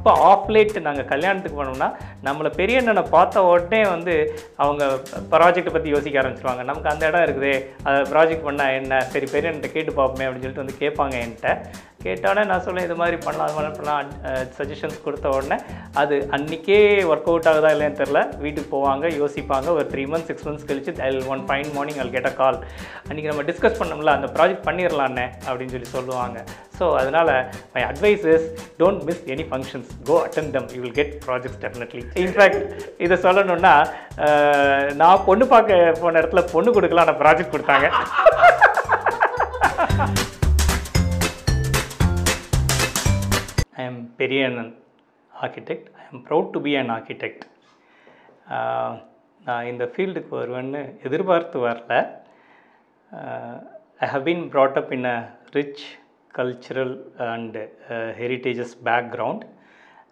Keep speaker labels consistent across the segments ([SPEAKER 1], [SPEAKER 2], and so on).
[SPEAKER 1] இப்போ of late நாங்கள் கல்யாணத்துக்கு போனோம்னா நம்மளை பெரிய அண்ணனை பார்த்த உடனே வந்து அவங்க ப்ராஜெக்டை பற்றி யோசிக்க ஆரம்பிச்சிருவாங்க. நமக்கு அந்த இடம் இருக்குதே, அதை ப்ராஜெக்ட் பண்ணால் என்ன, சரி பெரிய அண்ணன்ட்ட கேட்டு பார்ப்போமே அப்படின்னு சொல்லிட்டு வந்து கேட்பாங்க. என்கிட்ட கேட்டோடனே நான் சொல்லேன் இது மாதிரி பண்ணலாம், அது மாதிரி பண்ணலாம், சஜஷன்ஸ் கொடுத்த உடனே அது அன்றைக்கே ஒர்க் அவுட் ஆகுதா இல்லைன்னு தெரில. வீட்டுக்கு போவாங்க, யோசிப்பாங்க. ஒரு 3 months 6 months கழிச்சு one fine morning I'll get a call. அன்றைக்கி நம்ம டிஸ்கஸ் பண்ணோம்ல அந்த ப்ராஜெக்ட் பண்ணிடலான்னே அப்படின்னு சொல்லுவாங்க. ஸோ அதனால் my advice is don't miss any functions, go attend them, you will get projects definitely. In fact இதை சொல்லணுன்னா நான் பொண்ணு பார்க்க போன இடத்துல பொண்ணு கொடுக்கலாம், நான் ப்ராஜெக்ட் கொடுத்தாங்க. I am Periyannan architect. I am proud to be an architect. நான் இந்த ஃபீல்டுக்கு வருவேன்னு எதிர்பார்த்து வரல. I have been brought up in a rich cultural and heritages background.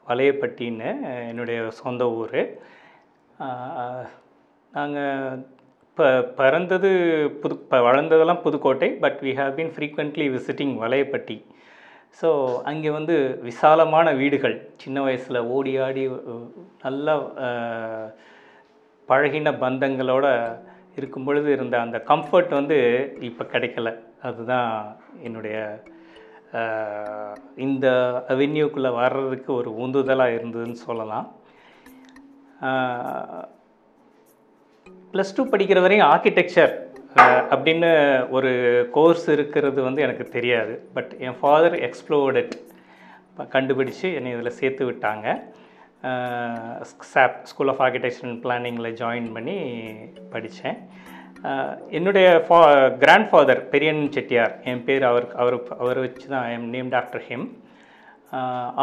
[SPEAKER 1] வலையப்பட்டின்னு என்னுடைய சொந்த ஊர். நாங்கள் பிறந்தது வளர்ந்ததெல்லாம் Pudukkottai, but we have been frequently visiting Valayapatti. So அங்கே வந்து விசாலமான வீடுகள், சின்ன வயசில் ஓடி ஆடி நல்லா பழகின பந்தங்களோட இருக்கும் பொழுது இருந்த அந்த கம்ஃபர்ட் வந்து இப்போ கிடைக்கல. அதுதான் என்னுடைய இந்த அவென்யூக்குள்ளே வர்றதுக்கு ஒரு உந்துதலாக இருந்ததுன்னு சொல்லலாம். +2 படிக்கிற வரையும் ஆர்கிடெக்சர் அப்படின்னு ஒரு கோர்ஸ் இருக்கிறது வந்து எனக்கு தெரியாது. பட் என் ஃபாதர் எக்ஸ்ப்ளோர்ட் இட், கண்டுபிடிச்சு என்னை இதில் சேர்த்து விட்டாங்க. SAP school of architecture and பிளானிங்கில் ஜாயின் பண்ணி படித்தேன். என்னுடைய கிராண்ட் ஃபாதர் பெரியண்ணன் செட்டியார், என் பேர் அவர் வச்சு தான் I am named after him.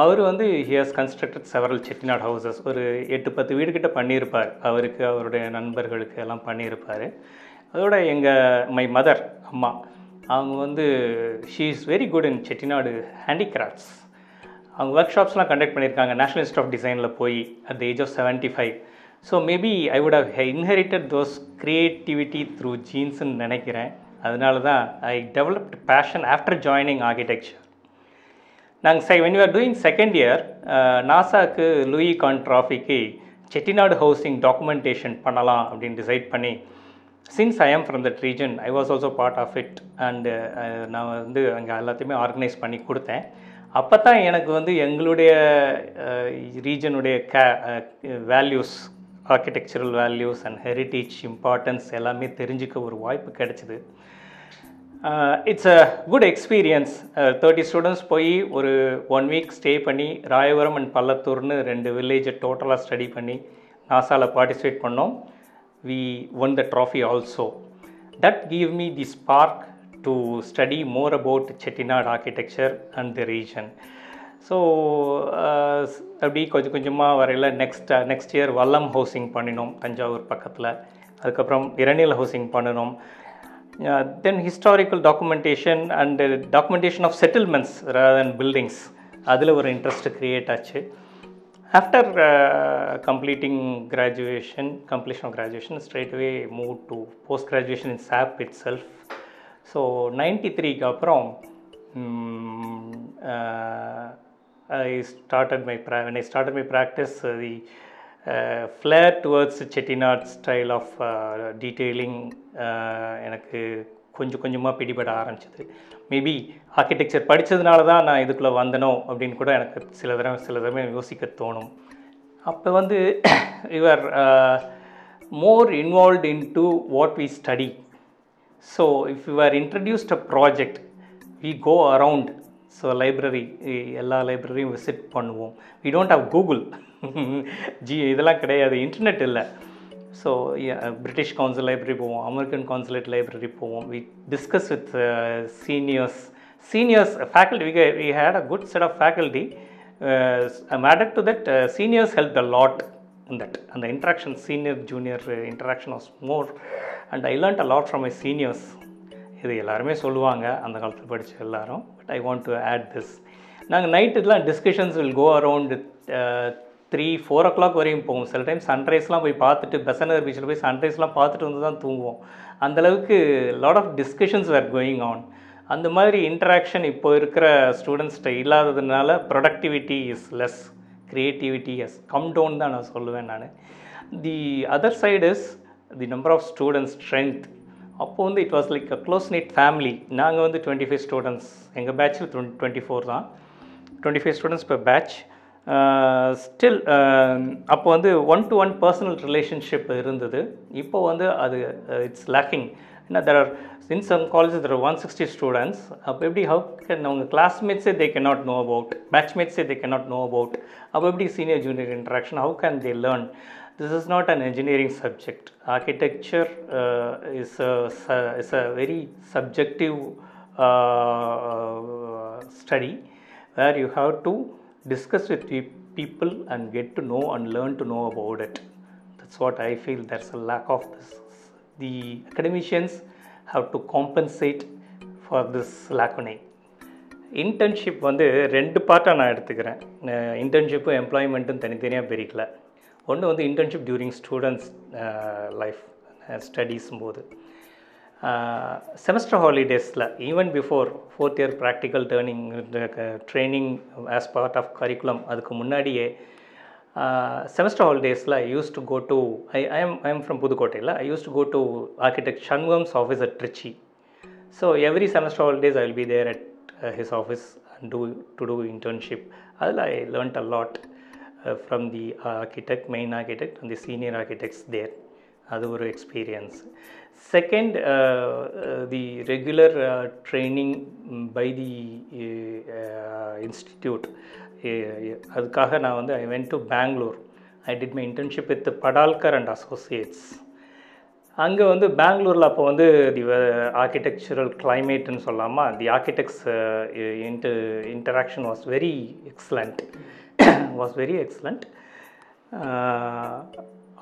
[SPEAKER 1] அவர் வந்து he has constructed several Chettinad houses. ஒரு 8-10 வீடு கிட்ட பண்ணியிருப்பார். அவருக்கு அவருடைய நண்பர்களுக்கு எல்லாம் பண்ணியிருப்பார். அதோட மை மதர் அம்மா அவங்க வந்து she is very good in Chettinad handicrafts. அவங்க ஒர்க் ஷாப்ஸ்லாம் கண்டக்ட் பண்ணியிருக்காங்க நேஷ்னல் இன்ஸ்டியூட் ஆஃப் டிசைனில் போய் at the age of 75. So maybe I would have inherited those creativity through ஜீன்ஸ்ன்னு நினைக்கிறேன். அதனால தான் I developed passion after joining architecture. நாங்கள் when we were doing second year, நாசாக்கு லூயி கான் ட்ராஃபிக்கு செட்டிநாடு ஹவுசிங் டாக்குமெண்டேஷன் பண்ணலாம் அப்படின்னு டிசைட் பண்ணி, since I am from that region, I was also part of it, and நான் வந்து அங்கே எல்லாத்தையுமே ஆர்கனைஸ் பண்ணி கொடுத்தேன். அப்போ தான் எனக்கு வந்து எங்களுடைய ரீஜனுடைய values, architectural values and heritage importance எல்லாமே தெரிஞ்சுக்க ஒரு வாய்ப்பு கிடைச்சிது. It's a good experience. 30 students போய் ஒரு 1 week ஸ்டே பண்ணி ராயபுரம் அண்ட் பள்ளத்தூர்னு 2 வில்லேஜை டோட்டலாக ஸ்டடி பண்ணி நாசாவில் பார்ட்டிசிபேட் பண்ணோம். We won the trophy also. That gave me the spark to study more about Chettinadu architecture and the region. So அப்படி கொஞ்சமாக வரையில் நெக்ஸ்ட் இயர் வல்லம் housing பண்ணினோம் தஞ்சாவூர் பக்கத்தில். அதுக்கப்புறம் இரணியல் ஹவுசிங் பண்ணினோம். Then historical documentation and documentation of settlements rather than buildings, அதில் ஒரு interest create ஆச்சு. After completion of graduation, straight away moved to post-graduation in SAP itself. So 93 அப்புறம் when I started my practice, the flair towards Chettinad style of detailing எனக்கு கொஞ்சமாக பிடிபட ஆரம்பிச்சது. Maybe architecture படித்ததுனால தான் நான் இதுக்குள்ளே வந்தனோ அப்படின்னு கூட எனக்கு சில தடவை யோசிக்க தோணும். அப்போ வந்து we were more involved into what we study. So if we were introduced a project, we go around. So library, எல்லா லைப்ரரியும் விசிட் பண்ணுவோம். We don't have Google. இதெல்லாம் கிடையாது, இன்டர்நெட் இல்லை. ஸோ பிரிட்டிஷ் கவுன்சில் லைப்ரரி போவோம், அமெரிக்கன் கான்சுலேட் லைப்ரரி போவோம். We discuss with seniors faculty. We had a good set of faculty. Added to that, seniors helped a lot in that, and the interaction, senior junior interaction was more, and I learnt a lot from my seniors. இது எல்லாருமே சொல்லுவாங்க அந்த காலத்தில் படித்த எல்லாரும். But I want to add this. நாங்கள் நைட்டுலாம் discussions will go around 3-4 o'clock வரையும் போவோம். சில டைம் சன்ரைஸ்லாம் போய் பார்த்துட்டு பெசனர் பீச்சில் போய் சன்ரைஸ்லாம் பார்த்துட்டு வந்து தான் தூங்குவோம். அந்தளவுக்கு lot of discussions were going on. அந்த மாதிரி இன்ட்ராக்ஷன் இப்போ இருக்கிற ஸ்டூடெண்ட்ஸ்கிட்ட இல்லாததுனால productivity is less. creativity has come down தான் நான் சொல்லுவேன் நான். The other side is the number of students strength. அப்போ வந்து it was like a close knit family. நாங்கள் வந்து 25 ஸ்டூடெண்ட்ஸ், எங்கள் பேட்சில் 24 தான், 25 ஸ்டூடெண்ட்ஸ் per batch. ஸ்டில் அப்போ வந்து 1-to-1 பர்சனல் ரிலேஷன்ஷிப் இருந்தது. இப்போ வந்து அது இட்ஸ் லேக்கிங். ஏன்னா there are in some colleges there are 160 students. அப்போ எப்படி how can அவங்க classmates they cannot know about, batchmates they cannot know about, அப்போ எப்படி senior junior interaction, how can they learn? This is not an engineering subject. Architecture is a very subjective study where you have to discuss with people and get to know and learn to know about it. That's what I feel. There's a lack of this. The academicians have to compensate for this lacunae. Internship வந்து ரெண்டு பார்ட்டாக நான் எடுத்துக்கிறேன். இன்டர்ன்ஷிப்பும் எம்ப்ளாய்மெண்ட்டும் தனித்தனியாக பிரிக்கல. ஒன்று வந்து internship during students life ஸ்டடீஸும் போது, செமஸ்டர் ஹாலிடேஸில் even before 4th year practical training as part of curriculum, அதுக்கு முன்னாடியே செமஸ்டர் ஹாலிடேஸில் I use to go to I am from புதுக்கோட்டையில். I use to go to architect Shanmugam's office at Trichy. So every semester holidays I will be there at his office and do internship. அதில் I learnt a lot from the main architect and the senior architects there. அது ஒரு experience. Second, the regular training by the institute. அதுக்காக நான் வந்து I went to Bangalore. I did my internship with Padalkar and Associates. அங்கே வந்து பெங்களூரில் அப்போ வந்து தி ஆர்கிடெக்சரல் கிளைமேட்னு சொல்லாமல் the architects interaction was very excellent.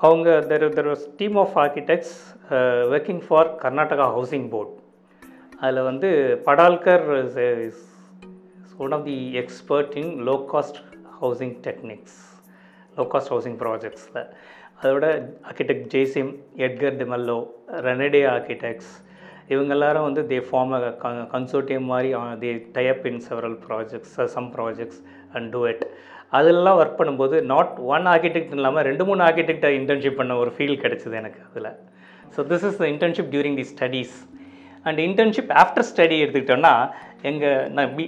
[SPEAKER 1] அவங்க there was team of architects working for Karnataka housing board. அதில் வந்து Padalkar is one of the expert in low cost housing techniques, low cost housing ப்ராஜெக்ட்ஸில். அதோட ஆர்கிடெக்ட் ஜெய்சிம், எட்கர் டிமெல்லோ, ரெனடே ஆர்கிடெக்ட்ஸ், இவங்க எல்லாரும் வந்து தே ஃபார்ம் அ கன்சோர்ட்டியம் மாதிரி they type in several projects, some projects and do it. அதெல்லாம் work பண்ணும்போது நாட் ஒன் ஆர்கிடெக்ட் இல்லாமல் 2-3 ஆர்கிடெக்டை internship பண்ண ஒரு ஃபீல் கிடச்சிது எனக்கு அதில். So this is the internship during the studies. And internship after study எடுத்துக்கிட்டோன்னா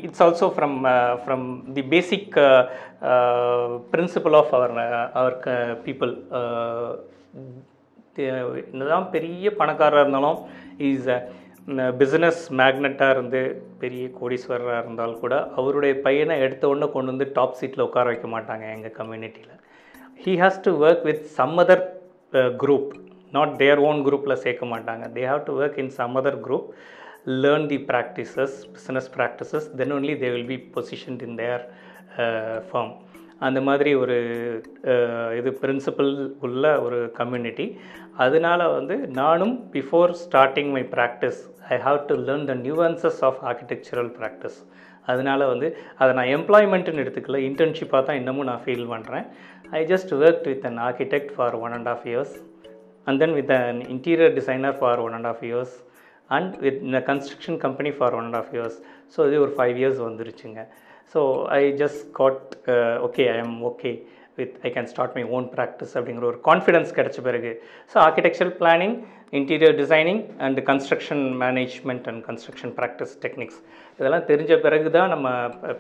[SPEAKER 1] it's also from the basic principle of our people. என்னதான் பெரிய பணக்காரராக இருந்தாலும் இஸ் பிஸ்னஸ் மேக்னட்டாக இருந்து பெரிய கோடீஸ்வரராக இருந்தாலும் கூட அவருடைய பையனை எடுத்த உடனே கொண்டு வந்து டாப் சீட்டில் உட்கார வைக்க மாட்டாங்க எங்கள் கம்யூனிட்டியில். He has to work with some other group, not their own groupல சேர்க்க மாட்டாங்க. they have to work in some other group, learn the practices, business practices, then only they will be positioned in their firm. அந்த மாதிரி ஒரு இது principal உள்ள ஒரு community. அதனால வந்து நானும் before starting my practice I have to learn the nuances of architectural practice. அதனால் வந்து அதை நான் எம்ப்ளாய்மெண்ட்டுன்னு எடுத்துக்கல, இன்டர்ன்ஷிப்பாக தான் இன்னமும் நான் ஃபீல் பண்ணுறேன். I just work with an architect for 1.5 years and then with an interior designer for 1.5 years and with a construction company for 1.5 years. So இது ஒரு 5 years வந்துருச்சுங்க. So I just got okay, I am okay with, I can start my own practice அப்படிங்கிற ஒரு confidence கிடைச்ச பிறகு. So architectural planning, interior designing and construction management and construction practice techniques இதெல்லாம் தெரிஞ்ச பிறகு தான் நம்ம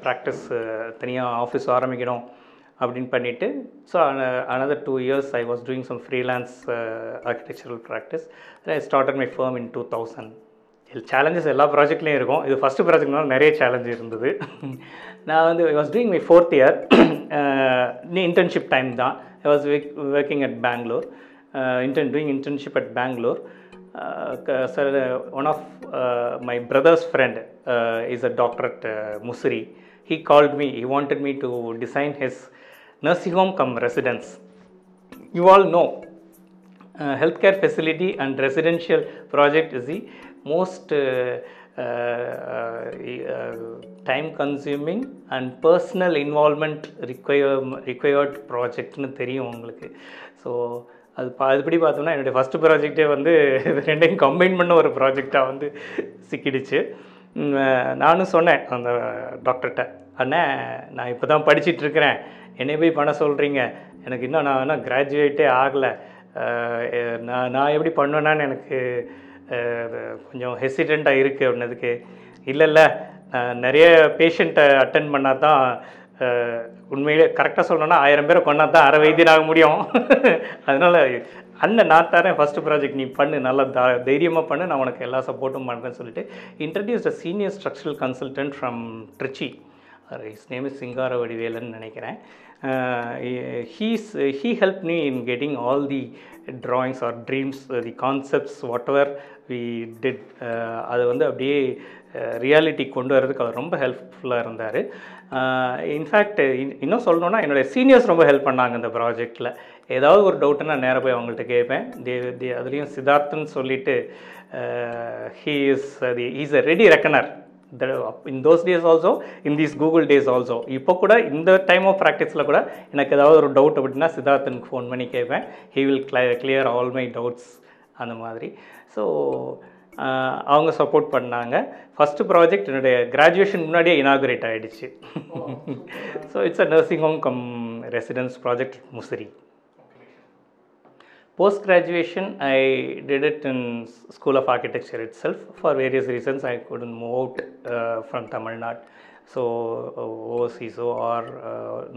[SPEAKER 1] ப்ராக்டிஸ் தனியாக ஆஃபீஸ் ஆரம்பிக்கணும் அப்படின்னு பண்ணிவிட்டு. So another 2 years I was doing some freelance architectural practice. Then I started my firm in 2000. Challenges எல்லா ப்ராஜெக்ட்லேயும் இருக்கும். இது ஃபஸ்ட்டு ப்ராஜெக்ட்னால நிறைய சேலஞ்சு இருந்தது. நான் வந்து I was doing my 4th year, internship time தான். I was working at Bangalore, doing internship at Bangalore. Sir, one of my brother's friend is a doctor at Musiri. He called me, he wanted me to design his nursing home cum residence. You all know healthcare facility and residential project is the most time consuming and personal involvement required ப்ராஜெக்ட்னு தெரியும் உங்களுக்கு. So அதுபடி பார்த்தோம்னா என்னுடைய first ப்ராஜெக்டே வந்து ரெண்டையும் combine பண்ண ஒரு ப்ராஜெக்டாக வந்து சிக்கிடுச்சு. நானும் சொன்னேன் அந்த டாக்டர்கிட்ட, அண்ணே நான் இப்போ தான் படிச்சிட்ருக்கிறேன், என்னை போய் பண்ண சொல்கிறீங்க, எனக்கு இன்னும் நான் இன்னும் கிராஜுவேட்டே ஆகலை, நான் எப்படி பண்ணுவேன்னான்னு எனக்கு கொஞ்சம் ஹெசிடெண்ட்டாக இருக்குது அப்படின்னதுக்கு, இல்லை நிறைய பேஷண்ட்டை அட்டென்ட் பண்ணால் தான் உண்மையிலே கரெக்டாக சொல்லணும்னா 1000 பேரை கொண்டா தான் அரை வைத்தியம் ஆக முடியும். அதனால் அண்ணன் நான் தரேன், ஃபஸ்ட்டு ப்ராஜெக்ட் நீ பண்ணு, நல்லா தைரியமாக பண்ணு, நான் உனக்கு எல்லா சப்போர்ட்டும் பண்ணுறேன்னு சொல்லிட்டு introduced a senior structural consultant from Trichy. His name is Singara Vadivelan நினைக்கிறேன். He helped me in getting all the drawings or dreams, the concepts, whatever we did. அது வந்து அப்படியே ரியாலிட்டி கொண்டு வரதுக்கு அவர் ரொம்ப ஹெல்ப்ஃபுல்லாக இருந்தார். இன்ஃபேக்ட் இன்னும் சொல்லணுன்னா என்னுடைய சீனியர்ஸ் ரொம்ப ஹெல்ப் பண்ணாங்க இந்த ப்ராஜெக்டில். ஏதாவது ஒரு டவுட்டுன்னா நேராக போய் அவங்கள்ட்ட கேட்பேன். அதுலேயும் சித்தார்த்தன்னு சொல்லிட்டு he is a ready reckoner. In those days also, in these Google days also, இப்போ கூட இந்த டைம் ஆஃப் ப்ராக்டிஸில் கூட எனக்கு ஏதாவது ஒரு டவுட் அப்படின்னா சித்தார்த்தனுக்கு ஃபோன் பண்ணி கேட்பேன். he will clear all my doubts அந்த மாதிரி. ஸோ அவங்க சப்போர்ட் பண்ணாங்க. ஃபஸ்ட்டு ப்ராஜெக்ட் என்னுடைய கிராஜுவேஷன் முன்னாடியே இனாகுரேட் ஆகிடுச்சு. So it's a nursing home come residence project Musiri. Post-graduation, I did it in School of Architecture itself. For various reasons, I couldn't move out from Tamil Nadu. So, overseas or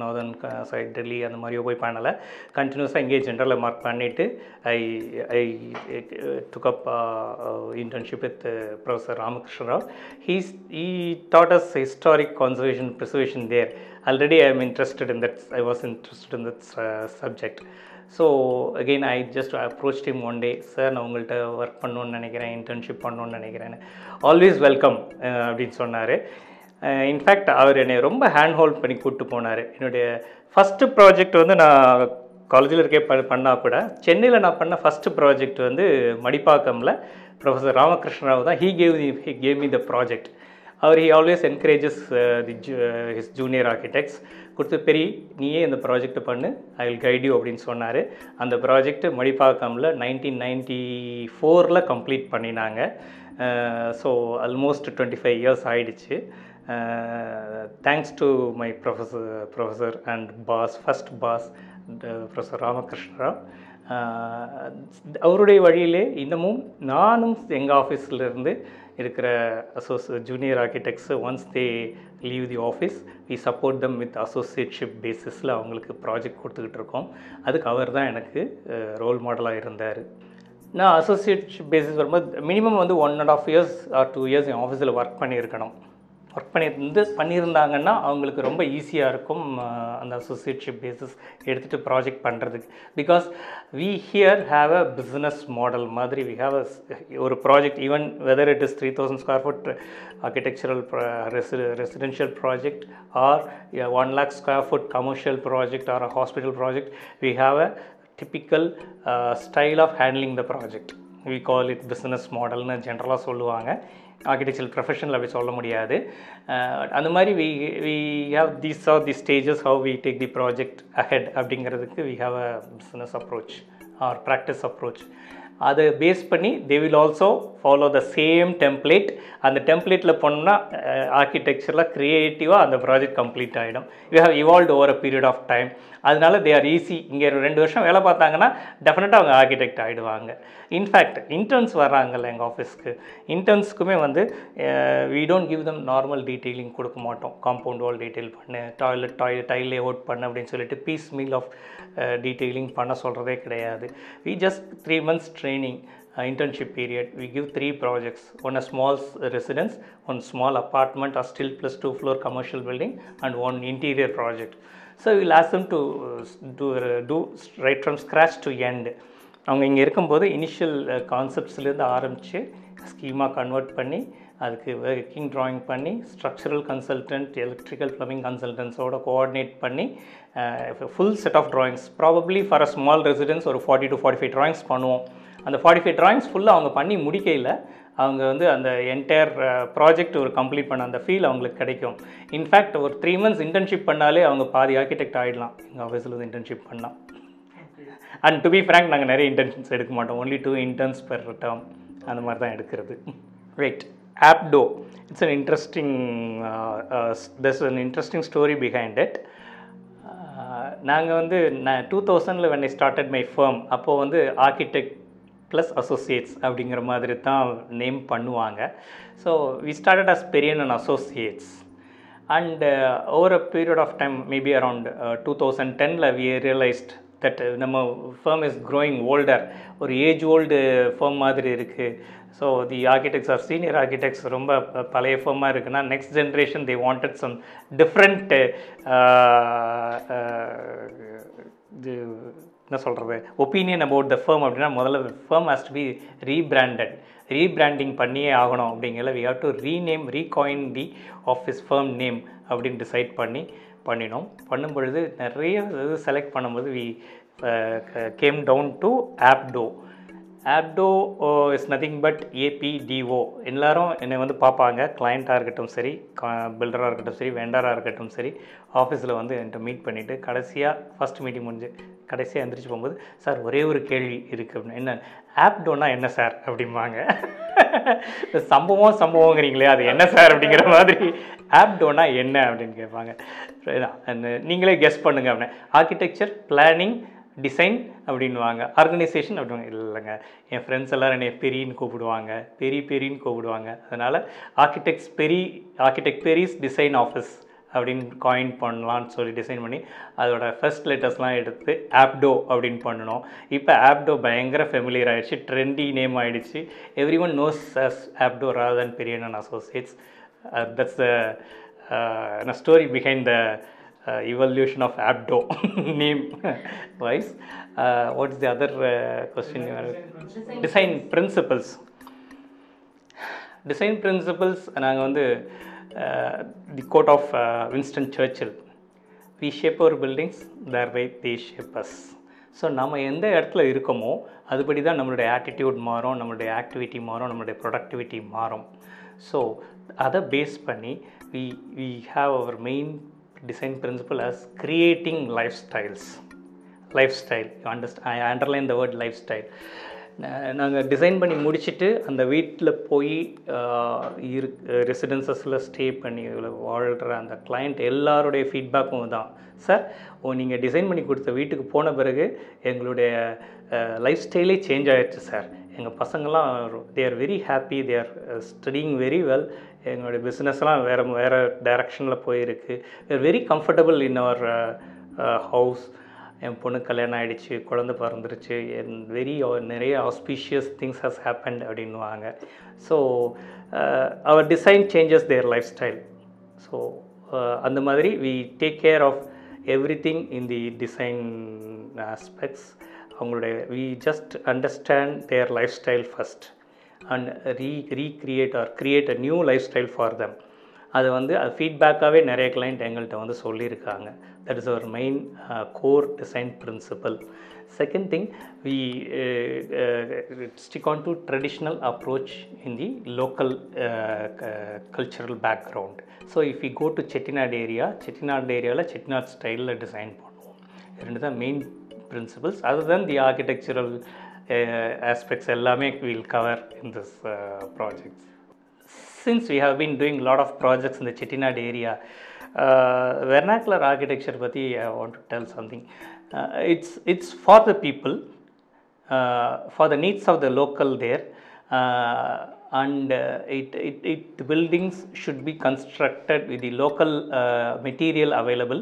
[SPEAKER 1] northern side, Delhi, and the Mario Boy Panala, continuously engaged general mark panite. I took up internship with Professor Ramakrishna Rao. He taught us historic conservation preservation there. Already I am interested in that. I was interested in that subject. So again I just approached him one day, sir நான் உங்கள்கிட்ட work பண்ணணுன்னு நினைக்கிறேன், internship பண்ணணுன்னு நினைக்கிறேன், always welcome அப்படின்னு சொன்னார். In fact அவர் என்னை ரொம்ப ஹேண்ட் ஹோல்ட் பண்ணி கூப்பிட்டு போனார். என்னுடைய ஃபஸ்ட்டு ப்ராஜெக்ட் வந்து நான் காலேஜில் இருக்கே பண்ணால் கூட சென்னையில் நான் பண்ண ஃபஸ்ட்டு ப்ராஜெக்ட் வந்து மடிப்பாக்கமில் ப்ரொஃபஸர் ராமகிருஷ்ண ராவ் தான். he gave me the project. he always encourages his junior architects. கொடுத்து பெரிய நீயே இந்த ப்ராஜெக்டை பண்ணு, ஐ வில் கைட் யூ அப்படின்னு சொன்னார். அந்த ப்ராஜெக்ட் மடிப்பாக்கமில் 1994 கம்ப்ளீட் பண்ணினாங்க. ஸோ ஆல்மோஸ்ட் 25 years ஆகிடுச்சு. Thanks to my professor and boss, first boss professor Ramakrishna Rao. அவருடைய வழியிலே இன்னமும் நானும் எங்கள் ஆஃபீஸிலிருந்து இருக்கிற junior architects once they leave the office we support them with associateship பேசிஸில் அவங்களுக்கு ப்ராஜெக்ட் கொடுத்துக்கிட்டு இருக்கோம். அதுக்கு அவர் தான் எனக்கு ரோல் மாடலாக இருந்தார். நான் அசோசியேட்ஷிப் பேசிஸ் வரும்போது மினிமம் வந்து 1.5 years or 2 years என் ஆஃபீஸில் ஒர்க் பண்ணியிருந்தாங்கன்னா அவங்களுக்கு ரொம்ப ஈஸியாக இருக்கும் அந்த அசோசியேட்ஷிப் பேசிஸ் எடுத்துகிட்டு ப்ராஜெக்ட் பண்ணுறதுக்கு. Because we here have a business model மாதிரி வி ஹாவ் ஒரு project, even whether it is 3000 square foot architectural residential project or 1 lakh square foot commercial project or a hospital project, we have a typical style of handling the project. We call it business model னு ஜென்ரலாக சொல்லுவாங்க. Architectural ப்ரொஃபஷனில் அப்படி சொல்ல முடியாது. அந்த மாதிரி we have these are the stages how we take the project ahead அப்படிங்கிறதுக்கு we have a business approach or practice approach. அதை பேஸ் பண்ணி they will also follow the same template. அந்த டெம்ப்ளேட்டில் போனோம்னா ஆர்கிடெக்சரில் க்ரியேட்டிவாக அந்த ப்ராஜெக்ட் கம்ப்ளீட் ஆகிடும். we have evolved over a period of time. அதனால they are easy. இங்கே 2 வருஷம் வேலை பார்த்தாங்கன்னா டெஃபினட்டாக அவங்க ஆர்கிடெக்ட் ஆகிடுவாங்க. இன்ஃபேக்ட் இன்டர்ன்ஸ் வர்றாங்கல்ல எங்கள் ஆஃபீஸ்க்கு, இன்டர்ன்ஸுக்குமே வந்து we don't give them normal detailing கொடுக்க மாட்டோம். காம்பவுண்ட் வால் டீட்டெயில் பண்ணு, டைல் லே அவுட் பண்ணு அப்படின்னு சொல்லிட்டு பீஸ் மீல் ஆஃப் டீட்டெயிலிங் பண்ண சொல்கிறதே கிடையாது. we just 3 months training internship period. We give 3 projects, one a small residence, one small apartment or still plus 2 floor commercial building and one interior project. So we'll ask them to do right from scratch to end. அவங்க இங்கே இருக்கும்போது initial கான்செப்ட்ஸ்லேருந்து ஆரம்பித்து schema convert பண்ணி அதுக்கு working drawing பண்ணி structural consultant, electrical plumbing கன்சல்டன்ஸோட coordinate பண்ணி full set of drawings, probably for a small residence ஒரு 40 to 45 ட்ராயிங்ஸ் பண்ணுவோம். அந்த 45 ட்ராயிங்ஸ் ஃபுல்லாக அவங்க பண்ணி முடிக்கையில் அவங்க வந்து அந்த என்டையர் ப்ராஜெக்ட் ஒரு கம்ப்ளீட் பண்ண அந்த ஃபீல் அவங்களுக்கு கிடைக்கும். இன்ஃபேக்ட் ஒரு 3 months இன்டர்ன்ஷிப் பண்ணாலே அவங்க பாதி ஆர்கிடெக்ட் ஆகிடலாம் எங்கள் ஆஃபீஸில் வந்து இன்டர்ன்ஷிப் பண்ணலாம். அண்ட் டு பி ஃப்ராங்க் நாங்கள் நிறைய இன்டர்ன்ஷிப்ஸ் எடுக்க மாட்டோம். only 2 interns per term அந்த மாதிரி தான் எடுக்கிறது. Right, Abdo. It's an interesting, there's an interesting story behind it. நாங்கள் வந்து 2000 when I started my firm, அப்போது வந்து ஆர்கிடெக்ட் ப்ளஸ் அசோசியேட்ஸ் அப்படிங்கிற மாதிரி தான் நேம் பண்ணுவாங்க. So we started as Periyannan associates. And over a period of time, maybe around 2010, we realized that நம்ம firm is growing older, ஒரு ஏஜ் ஓல்டு firm மாதிரி இருக்குது. So the architects are senior architects ரொம்ப பழைய ஃபர்மாக இருக்குன்னா next generation they wanted some different இது என்ன சொல்கிறது ஒப்பீனியன் அபவுட் த ஃபர்ம். அப்படின்னா முதல்ல firm has to be rebranding பண்ணியே ஆகணும் அப்படிங்கிற we have to recoin the office firm name அப்படின்னு டிசைட் பண்ணினோம். பண்ணும் பொழுது நிறைய இது செலக்ட் பண்ணும்போது we came down to Apdo. Apdo is nothing but APDO. எல்லோரும் என்னை வந்து பார்ப்பாங்க, கிளைண்ட்டாக இருக்கட்டும் சரி, பில்டராக இருக்கட்டும் சரி, வெண்டராக இருக்கட்டும் சரி, ஆஃபீஸில் வந்து என்கிட்ட மீட் பண்ணிவிட்டு கடைசியாக ஃபஸ்ட் மீட்டிங் முடிஞ்சு கடைசியாக எந்திரிச்சு போகும்போது, சார் ஒரே ஒரு கேள்வி இருக்குது அப்படின்னு. என்ன ஆப்டோனா என்ன சார் அப்படிம்பாங்க. சம்பவங்கிறீங்களே அது என்ன சார் அப்படிங்கிற மாதிரி ஆப்டோனா என்ன அப்படின்னு கேட்பாங்க. நீங்களே கெஸ் பண்ணுங்க அப்படின்னு. ஆர்கிடெக்சர், பிளானிங், டிசைன் அப்படின்வாங்க. ஆர்கனைசேஷன் அப்படிவாங்க. இல்லைங்க, என் ஃப்ரெண்ட்ஸ் எல்லோரும் என்னை பெரின்னு கூப்பிடுவாங்க, பெரின்னு கூப்பிடுவாங்க. அதனால் ஆர்கிடெக்ட் பெரிஸ் டிசைன் ஆஃபீஸ் அப்படின்னு காயின் பண்ணலான்னு சொல்லி டிசைன் பண்ணி அதோட ஃபர்ஸ்ட் லெட்டர்ஸ்லாம் எடுத்து ஆப்டோ அப்படின்னு பண்ணணும். இப்போ ஆப்டோ பயங்கர ஃபெமிலியர் ஆகிடுச்சு, ட்ரெண்டி நேம் ஆகிடுச்சு. Every one knows as Abdo rather than Periyannan associates. That's the story behind the evolution of Abdo name wise. What is the other question? Design principles. நாங்கள் வந்து the quote of Winston Churchill, we shape our buildings, thereby they shape us. So நம்ம எந்த இடத்துல இருக்கோமோ அதுபடி தான் நம்மளுடைய attitude மாறும், நம்மளுடைய ஆக்டிவிட்டி மாறும், நம்மளுடைய ப்ரொடக்டிவிட்டி மாறும். ஸோ அதை பேஸ் பண்ணி we have our main design principle as creating lifestyle. I underline the word lifestyle. நாங்கள் டிசைன் பண்ணி முடிச்சுட்டு அந்த வீட்டில் போய் ரெசிடென்சஸில் ஸ்டே பண்ணி வாழ்கிற அந்த கிளைண்ட் எல்லாருடைய ஃபீட்பேக்கும் தான், சார் நீங்கள் டிசைன் பண்ணி கொடுத்த வீட்டுக்கு போன பிறகு எங்களுடைய லைஃப் ஸ்டைலே சேஞ்ச் ஆகிடுச்சு சார். எங்கள் பசங்கள்லாம் they are very happy, they are studying very well, எங்களுடைய பிஸ்னஸ்லாம் வேறு டைரக்ஷனில் போயிருக்கு, we are very comfortable in our house. என் பொண்ணு கல்யாணம் ஆகிடுச்சு, குழந்தை பிறந்துருச்சு, நிறைய ஆஸ்பீஷியஸ் திங்ஸ் ஹஸ் ஹேப்பன்ட் அப்படின்வாங்க. So our design changes their life style. So அந்த மாதிரி we take care of everything in the design aspects. அவங்களுடைய we just understand their life style first and recreate or create a new life style for them. அது வந்து அது ஃபீட்பேக்காகவே நிறைய client எங்கள்கிட்ட வந்து சொல்லியிருக்காங்க. That is our main core design principal. Second thing, we stick on to traditional approach in the local cultural background. So if you go to Chettinad ஏரியாவில் செட்டிநாடு ஸ்டைலில் டிசைன் பண்ணுவோம். ரெண்டு தான் main principles. Other than the architectural aspects எல்லாமே we'll cover in this project. Since we have been doing a lot of projects in the Chettinadu area, vernacular architecture பற்றி I want to tell something. It's for the people, for the needs of the local there, and the buildings should be constructed with the local material available,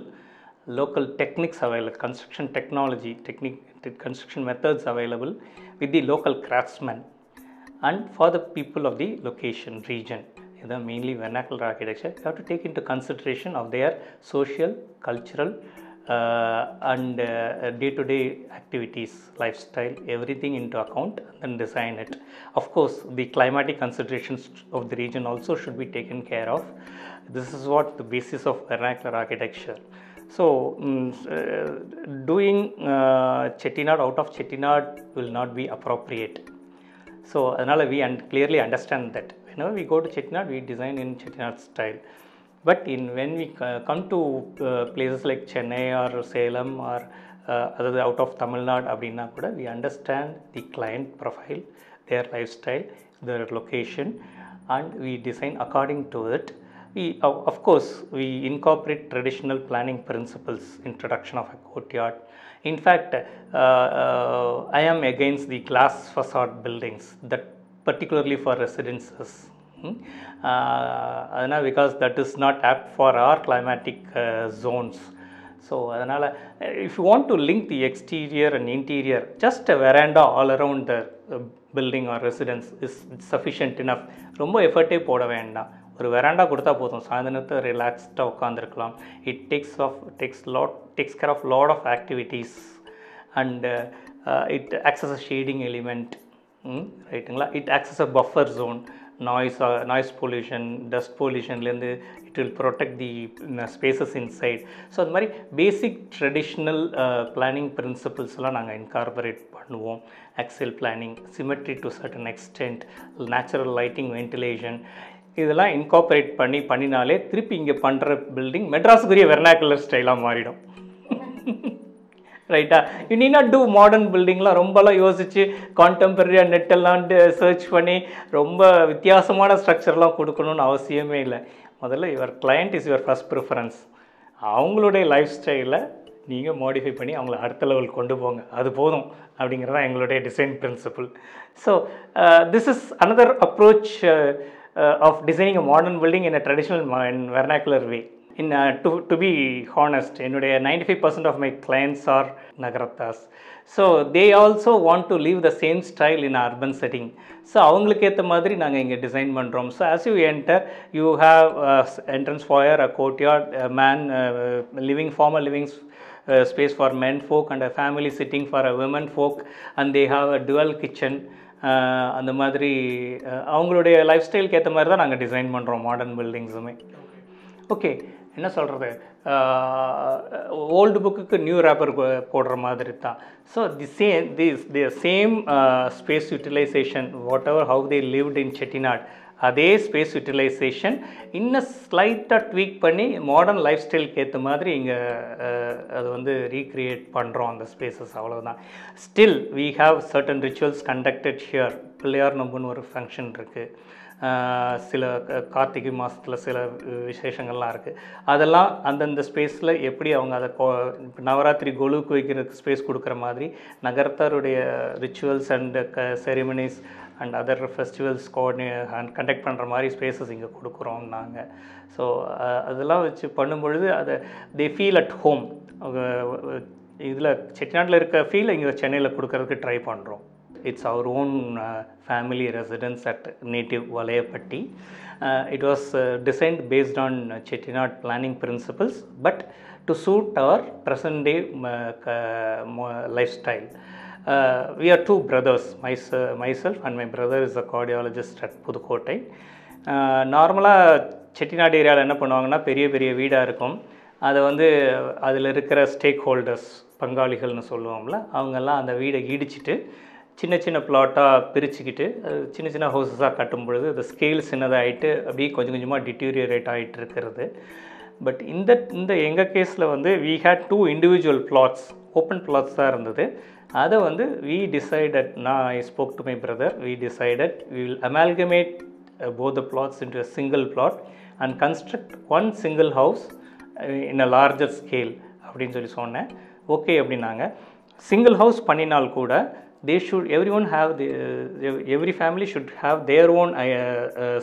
[SPEAKER 1] local techniques available, construction technology, construction methods available with the local craftsmen and for the people of the location region. This is mainly vernacular architecture. You have to take into consideration of their social, cultural and day-to-day activities, lifestyle, everything into account and design it. Of course, the climatic considerations of the region also should be taken care of. This is what the basis of vernacular architecture. So doing Chettinadu out of Chettinadu will not be appropriate. So அதனால் we clearly understand that whenever we go to Chettinadu, we design in Chettinadu style. But when we come to places like Chennai or Salem or other out of Tamil Nadu அப்படின்னா கூட we understand the client profile, their lifestyle, their location, and we design according to it. We of course we incorporate traditional planning principles, introduction of a courtyard. In fact, I am against the glass facade buildings, that particularly for residences. Because that is not apt for our climatic zones. So அதனால் if you want to link the exterior and interior, just a veranda all around the building or residence is sufficient enough. ரொம்ப எஃபர்ட்டே போட வேண்டாம், ஒரு veranda கொடுத்தா போதும், சாயந்தரத்தை ரிலாக்ஸ்டாக உட்காந்துருக்கலாம். It takes care of lot of activities and it acts as a shading element, ரைட்டுங்களா. It acts as a buffer zone, noise pollution, dust pollutionலேருந்து it will protect the spaces inside. So அது மாதிரி பேசிக் traditional planning பிரின்சிபிள்ஸ்லாம் நாங்கள் incorporate பண்ணுவோம். axial planning, symmetry to certain extent, natural lighting, ventilation, இதெல்லாம் incorporate பண்ணினாலே திருப்பி இங்கே பண்ணுற பில்டிங் மெட்ராஸுக்குரிய வெர்னாக்குலர் ஸ்டைலாக மாறிடும். ரைட்டா? You need not do modern பில்டிங்லாம் ரொம்பலாம் யோசித்து கான்டெம்பரரியாக நெட்டெல்லாம் சர்ச் பண்ணி ரொம்ப வித்தியாசமான ஸ்ட்ரக்சர்லாம் கொடுக்கணும்னு அவசியமே இல்லை. முதல்ல your client is your first preference. அவங்களுடைய லைஃப் ஸ்டைலை நீங்கள் மாடிஃபை பண்ணி அவங்கள அடுத்த லெவல் கொண்டு போங்க, அது போதும் அப்படிங்கிறதான் எங்களுடைய design principle. So this is another approach of designing a modern building in a traditional and vernacular way. To be honest, 95% of my clients are Nagarathas. So they also want to live the same style in urban setting. So avungalukku etha madri naanga inga design pandrom. So as you enter, you have entrance foyer, a courtyard, a formal living space for men folk and a family sitting for a women folk, and they have a dual kitchen. அந்த மாதிரி அவங்களுடைய life ஸ்டைலுக்கு ஏற்ற மாதிரி தான் நாங்கள் design பண்ணுறோம் modern பில்டிங்ஸுமே. Okay, என்ன சொல்கிறது, ஓல்டு புக்குக்கு நியூ ரேப்பர் போடுற மாதிரி தான். So the same space utilisation, whatever how they lived in Chettinad, அதே ஸ்பேஸ் யூட்டிலைசேஷன் இன்னும் ஸ்லைட்டாக ட்வீக் பண்ணி மாடர்ன் லைஃப் ஸ்டைலுக்கு ஏற்ற மாதிரி இங்கே அது வந்து ரீக்ரியேட் பண்ணுறோம் அந்த ஸ்பேசஸ், அவ்வளோதான். Still we have certain rituals conducted here. Pillaiyar நம்புன்னு ஒரு ஃபங்க்ஷன் இருக்குது, சில கார்த்திகை மாதத்தில் சில விசேஷங்கள்லாம் இருக்குது. அதெல்லாம் அந்தந்த ஸ்பேஸில் எப்படி அவங்க அதை நவராத்திரி கொலுக்கு வைக்கிறதுக்கு ஸ்பேஸ் கொடுக்குற மாதிரி நகரத்தாருடைய rituals and ceremonies and other festivals conduct பண்ணுற மாதிரி ஸ்பேசஸ் இங்கே கொடுக்குறோம் நாங்கள். ஸோ அதெல்லாம் வச்சு பண்ணும்பொழுது அதை தே ஃபீல் அட் ஹோம். இதில் செட்டிநாட்டில் இருக்க ஃபீல் இங்கே சென்னையில் கொடுக்கறதுக்கு ட்ரை பண்ணுறோம். It's our own family residence at native Valayapatti. It was designed based on Chettinadu planning principles, but to suit our present day lifestyle. We are two brothers, myself and my brother is a cardiologist at Pudukkottai. நார்மலாக செட்டிநாடு ஏரியாவில் என்ன பண்ணுவாங்கன்னா, பெரிய பெரிய வீடாக இருக்கும், அதை வந்து அதில் இருக்கிற ஸ்டேக் ஹோல்டர்ஸ், பங்காளிகள்னு சொல்லுவோம்ல, அவங்கெல்லாம் அந்த வீடை இடிச்சிட்டு சின்ன சின்ன பிளாட்டாக பிரிச்சுக்கிட்டு சின்ன சின்ன ஹவுஸஸாக கட்டும் பொழுது அந்த ஸ்கேல் சின்னதாகிட்டு அப்படியே கொஞ்சம் கொஞ்சமாக டிட்டீரியரேட் ஆகிட்டு இருக்கிறது. பட் இந்த எங்கள் கேஸில் வந்து we had 2 individual plots, open plots தான் இருந்தது. அதை வந்து I spoke to my brother, we decided we will amalgamate both the plots into a single plot and construct one single house in a larger scale அப்படின்னு சொல்லி சொன்னேன். Okay அப்படின்னாங்க. Single house பண்ணினால் கூட every family should have their own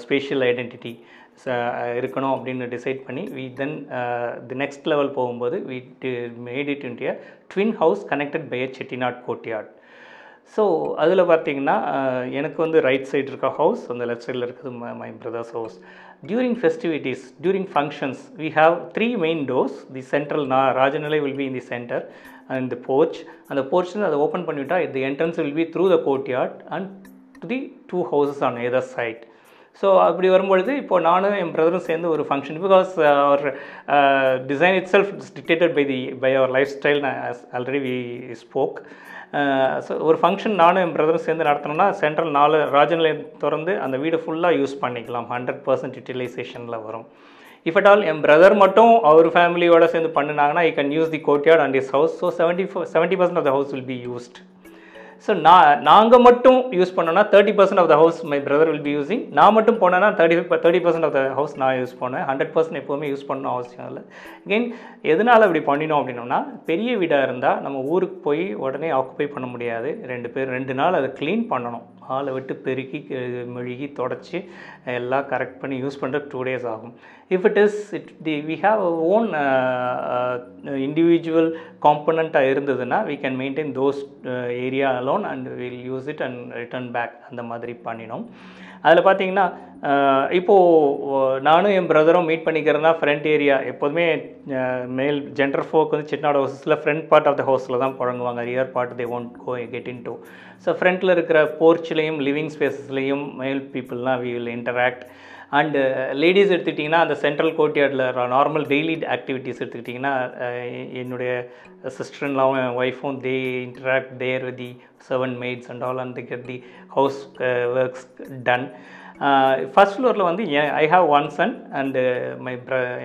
[SPEAKER 1] spatial identity இருக்கணும் அப்படின்னு decide பண்ணி the next level போகும்போது we made it into a twin house connected by a Chettinadu courtyard. So அதில் பார்த்தீங்கன்னா எனக்கு வந்து ரைட் சைடு இருக்க ஹவுஸ், அந்த லெஃப்ட் சைடில் இருக்குது my brother's house. During festivities, during functions, we have 3 main doors. The central Rajanalai will be in the center and the porch. And the porch அதை open பண்ணிவிட்டா the entrance will be through the courtyard and to the 2 houses on either side. So அப்படி வரும்பொழுது இப்போ நானும் என் பிரதரும் சேர்ந்து ஒரு function, because our design itself dictated by our life style, already we spoke. So ஒரு ஃபங்க்ஷன் நானும் என் பிரதரும் சேர்ந்து நடத்தினோம்னா சென்ட்ரல் 4 ராஜநிலையம் திறந்து அந்த வீடு ஃபுல்லாக யூஸ் பண்ணிக்கலாம், 100% யூட்டிலைசேஷனில் வரும். இஃப் அட் ஆல் என் பிரதர் மட்டும் அவர் ஃபேமிலியோடு சேர்ந்து பண்ணினாங்கன்னா I can use the courtyard and his house. So 70% of the house will be used. So நாங்கள் மட்டும் யூஸ் பண்ணோன்னா 30% of the house my brother will be using. நான் மட்டும் போனேன்னா 30% ஆஃப் த ஹவுஸ் நான் யூஸ் பண்ணேன். 100% எப்போவுமே யூஸ் பண்ணணும் அவசியம் இல்லை. அகெயின் எதனால் இப்படி பண்ணினோம் அப்படின்னோம்னா, பெரிய வீடாக இருந்தால் நம்ம ஊருக்கு போய் உடனே ஆக்குப்பை பண்ண முடியாது. 2 நாள் அதை க்ளீன் பண்ணணும். ஆளை விட்டு பெருக்கி மெழுகி தொடச்சி எல்லாம் கரெக்ட் பண்ணி யூஸ் பண்ணுறதுக்கு 2 days ஆகும். If it is we have own individual காம்பனண்ட்டாக இருந்ததுன்னா we can maintain those area alone and we'll use it and return back. அந்த மாதிரி பண்ணினோம். அதில் பார்த்தீங்கன்னா இப்போது நானும் என் பிரதரும் மீட் பண்ணிக்கிறதுனா ஃப்ரண்ட் ஏரியா எப்போதுமே மேல் ஜென்டர் ஃபோக் வந்து செட்டிநாடு ஹவுஸஸில் ஃப்ரண்ட் பார்ட் ஆஃப் த ஹவுஸில் தான் புழங்குவாங்க. Rear part they won't go get in to. ஸோ ஃப்ரண்ட்டில் இருக்கிற போர்ச்லேயும் லிவிங் ஸ்பேஸஸ்லேயும் மேல் பீப்புள்லாம் we will interact. And ladies எடுத்துக்கிட்டிங்கன்னா அந்த சென்ட்ரல் கோர்ட்யார்டில் நார்மல் டெய்லி ஆக்டிவிட்டீஸ் எடுத்துக்கிட்டிங்கன்னா என்னுடைய சிஸ்டர்லாவும் என் ஒய்ஃபும் they interact there with the servant maids and all and get the house works done. First ஃப்ளோரில் வந்து ஐ ஹாவ் 1 son அண்டு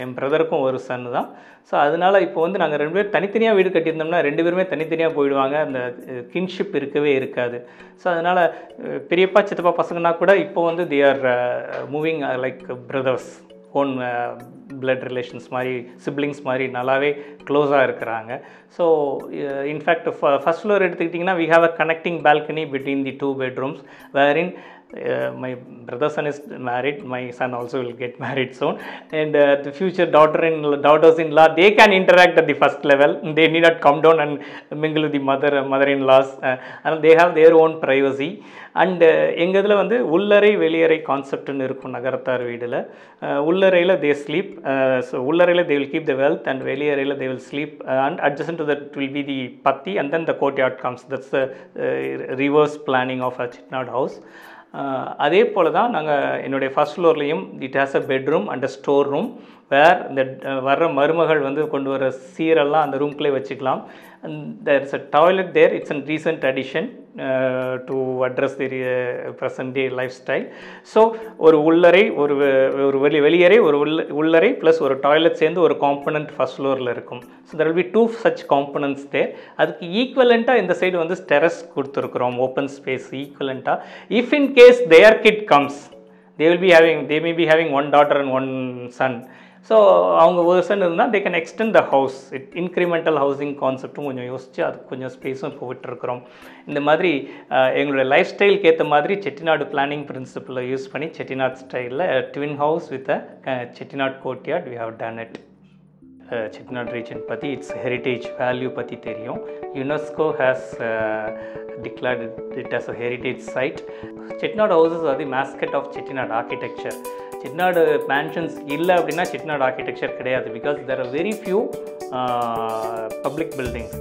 [SPEAKER 1] என் பிரதருக்கும் ஒரு சன் தான். ஸோ அதனால் இப்போ வந்து நாங்கள் 2 பேர் தனித்தனியாக வீடு கட்டியிருந்தோம்னா 2 பேருமே தனித்தனியாக போயிடுவாங்க. அந்த கின்ஷிப் இருக்கவே இருக்காது. ஸோ அதனால் பெரியப்பா சித்தப்பா பசங்கன்னா கூட இப்போ வந்து they are moving like brothers, own blood relations மாதிரி, சிப்ளிங்ஸ் மாதிரி நல்லாவே க்ளோஸாக இருக்கிறாங்க. ஸோ இன்ஃபேக்ட் ஃபர்ஸ்ட் ஃப்ளோர் எடுத்துக்கிட்டிங்கன்னா we have a connecting balcony between the 2 bedrooms wherein my brother's son is married, my son also will get married soon, and the future daughters-in-law, they can interact at the first level. They need not come down and mingle with the mother-in-laws, and they have their own privacy. And எங்கள் இதில் வந்து உள்ளறை வெளியறை கான்செப்ட்னு இருக்கும் நகரத்தார் வீடில். உள்ளறையில் they sleep, so உள்ளறையில் they will keep the wealth, and வெளியறையில் they will sleep, and adjacent to that will be the patti, and then the courtyard comes. That's the reverse planning of a Chettinadu house. அதே போல் தான் நாங்கள் என்னுடைய first ஃப்ளோர்லேயும் it has a bedroom and a store room where இந்த வர்ற மருமகள் வந்து கொண்டு வர சீரெல்லாம் அந்த ரூம்குள்ளே வச்சுக்கலாம். there is a toilet there. It's a recent addition to address the present day lifestyle. So ஒரு உள்ளறை ஒரு வெளியறை ஒரு உள்ளறை ப்ளஸ் ஒரு டாய்லெட் சேர்ந்து ஒரு காம்பனண்ட் ஃபர்ஸ்ட் ஃப்ளோரில் இருக்கும். So there will be 2 such components there. அதுக்கு ஈக்குவலண்ட்டாக இந்த சைடு வந்து டெரஸ் கொடுத்துருக்குறோம், ஓப்பன் ஸ்பேஸ் ஈக்குவலண்ட்டாக. If in case their kid comes, they may be having 1 daughter and 1 son. So அவங்க ஒரு சன் இருந்தால் they can extend the house. Incremental housing கான்செப்டும் கொஞ்சம் யோசித்து அதுக்கு கொஞ்சம் ஸ்பேஸும் இப்போ விட்டுருக்குறோம். இந்த மாதிரி எங்களுடைய லைஃப் ஸ்டைலுக்கு ஏற்ற மாதிரி செட்டிநாடு பிளானிங் பிரின்சிபலை யூஸ் பண்ணி செட்டிநாடு ஸ்டைலில் twin house with a Chettinad courtyard we have done it. Chettinad region பற்றி இட்ஸ் ஹெரிட்டேஜ் வேல்யூ பற்றி தெரியும். UNESCO has declared it as a heritage site. Chettinadu houses are the mascot of Chettinadu architecture. Chettinadu mansions illa appadina Chettinadu architecture kediyadu because there are very few public buildings.